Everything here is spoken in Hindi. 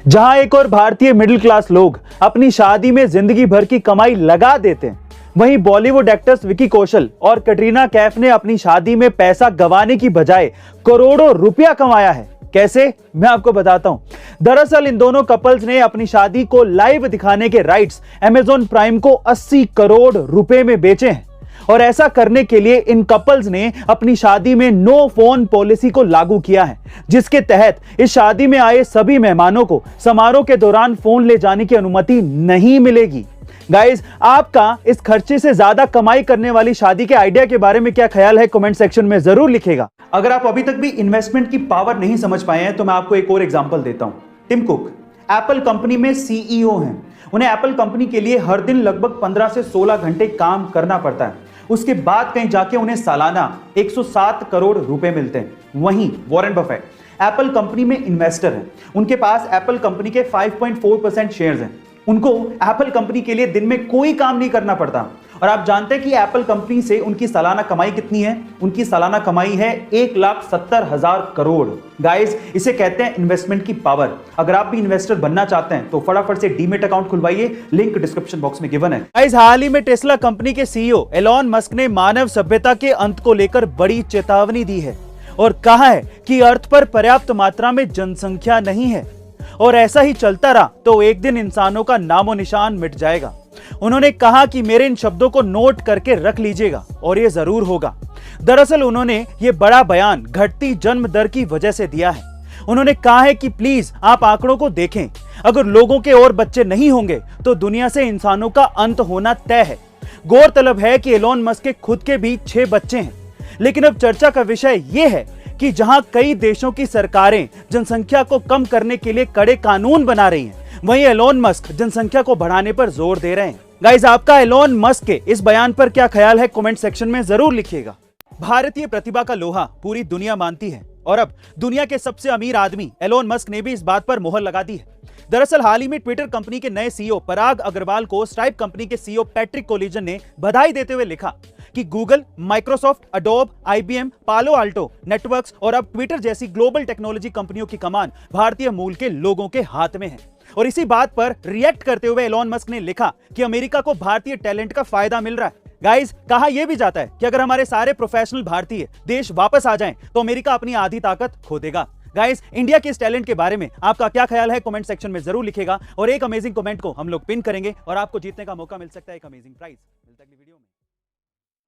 जहां एक और भारतीय मिडिल क्लास लोग अपनी शादी में जिंदगी भर की कमाई लगा देते हैं, वहीं बॉलीवुड एक्टर्स विकी कौशल और कटरीना कैफ ने अपनी शादी में पैसा गंवाने की बजाय करोड़ों रुपया कमाया है। कैसे, मैं आपको बताता हूं। दरअसल इन दोनों कपल्स ने अपनी शादी को लाइव दिखाने के राइट्स अमेज़न प्राइम को 80 करोड़ रुपए में बेचे हैं और ऐसा करने के लिए इन कपल्स ने अपनी शादी में नो फोन पॉलिसी को लागू किया है, जिसके तहत इस शादी में आए सभी मेहमानों को समारोह के दौरान फोन ले जाने की अनुमति नहीं मिलेगी। गाइस, आपका इस खर्चे से ज्यादा कमाई करने वाली शादी के आइडिया के बारे में क्या ख्याल है, कमेंट सेक्शन में जरूर लिखेगा। अगर आप अभी तक भी इन्वेस्टमेंट की पावर नहीं समझ पाए हैं तो मैं आपको एक और एग्जांपल देता हूं। टिम कुक एप्पल कंपनी में सीईओ हैं। उन्हें एप्पल कंपनी के लिए हर दिन लगभग 15 से 16 घंटे काम करना पड़ता है। उसके बाद कहीं जाके उन्हें सालाना 107 करोड़ रुपए मिलते हैं। वहीं वॉरेन बफेट एप्पल कंपनी में इन्वेस्टर हैं। उनके पास एप्पल कंपनी के 5.4% शेयर्स हैं। उनको एप्पल कंपनी के लिए दिन में कोई काम नहीं करना पड़ता। और आप जानते हैं कि एप्पल कंपनी से उनकी सालाना कमाई कितनी है? उनकी सालाना कमाई है 1,70,000 करोड़। गाइस, इसे कहते हैं इन्वेस्टमेंट की पावर। अगर आप भी इन्वेस्टर बनना चाहते हैं तो फटाफट से डीमेट अकाउंट खुलवाइए, लिंक डिस्क्रिप्शन बॉक्स में गिवन है। गाइस, हाल ही में टेस्ला कंपनी के सीईओ एलॉन मस्क ने मानव सभ्यता के अंत को लेकर बड़ी चेतावनी दी है और कहा है कि अर्थ पर पर्याप्त मात्रा में जनसंख्या नहीं है और ऐसा ही चलता रहा तो एक दिन इंसानों का नामो निशान मिट जाएगा। उन्होंने कहा कि मेरे इन शब्दों को नोट करके रख लीजिएगा और ये जरूर होगा। दरअसल उन्होंने ये बड़ा बयान घटती जन्म दर की वजह से दिया है। उन्होंने कहा है कि प्लीज आप आंकड़ों को देखें, अगर लोगों के और बच्चे नहीं होंगे तो दुनिया से इंसानों का अंत होना तय है। गौरतलब है कि एलॉन मस्क के खुद के भी 6 बच्चे हैं, लेकिन अब चर्चा का विषय यह है कि जहां कई देशों की सरकारें जनसंख्या को कम करने के लिए कड़े कानून बना रही हैं, वहीं एलॉन मस्क जनसंख्या को बढ़ाने पर जोर दे रहे हैं। गाइस, आपका एलॉन मस्क के इस बयान पर क्या ख्याल है, कमेंट सेक्शन में जरूर लिखिएगा। भारतीय प्रतिभा का लोहा पूरी दुनिया मानती है और अब दुनिया के सबसे अमीर आदमी एलॉन मस्क ने भी इस बात पर मोहर लगा दी है। दरअसल हाल ही में ट्विटर कंपनी के नए सीईओ पराग अग्रवाल को स्ट्राइप कंपनी के सीईओ पैट्रिक कोलिजन ने बधाई देते हुए लिखा कि गूगल, माइक्रोसॉफ्ट, अडोब, आईबीएम, पालो अल्टो नेटवर्क्स और अब ट्विटर जैसी ग्लोबल टेक्नोलॉजी कंपनियों की कमान भारतीय मूल के लोगों के हाथ में है। और इसी बात पर रिएक्ट करते हुए एलॉन मस्क ने लिखा कि अमेरिका को भारतीय टैलेंट का फायदा मिल रहा है। गाइस, कहा यह भी जाता है कि अगर हमारे सारे प्रोफेशनल भारतीय देश वापस आ जाएं तो अमेरिका अपनी आधी ताकत खो देगा। गाइस, इंडिया के इस टैलेंट के बारे में आपका क्या ख्याल है, कमेंट सेक्शन में जरूर लिखेगा और एक अमेजिंग कमेंट को हम लोग पिन करेंगे और आपको जीतने का मौका मिल सकता है एक अमेजिंग प्राइज। मिलता है अगली वीडियो में।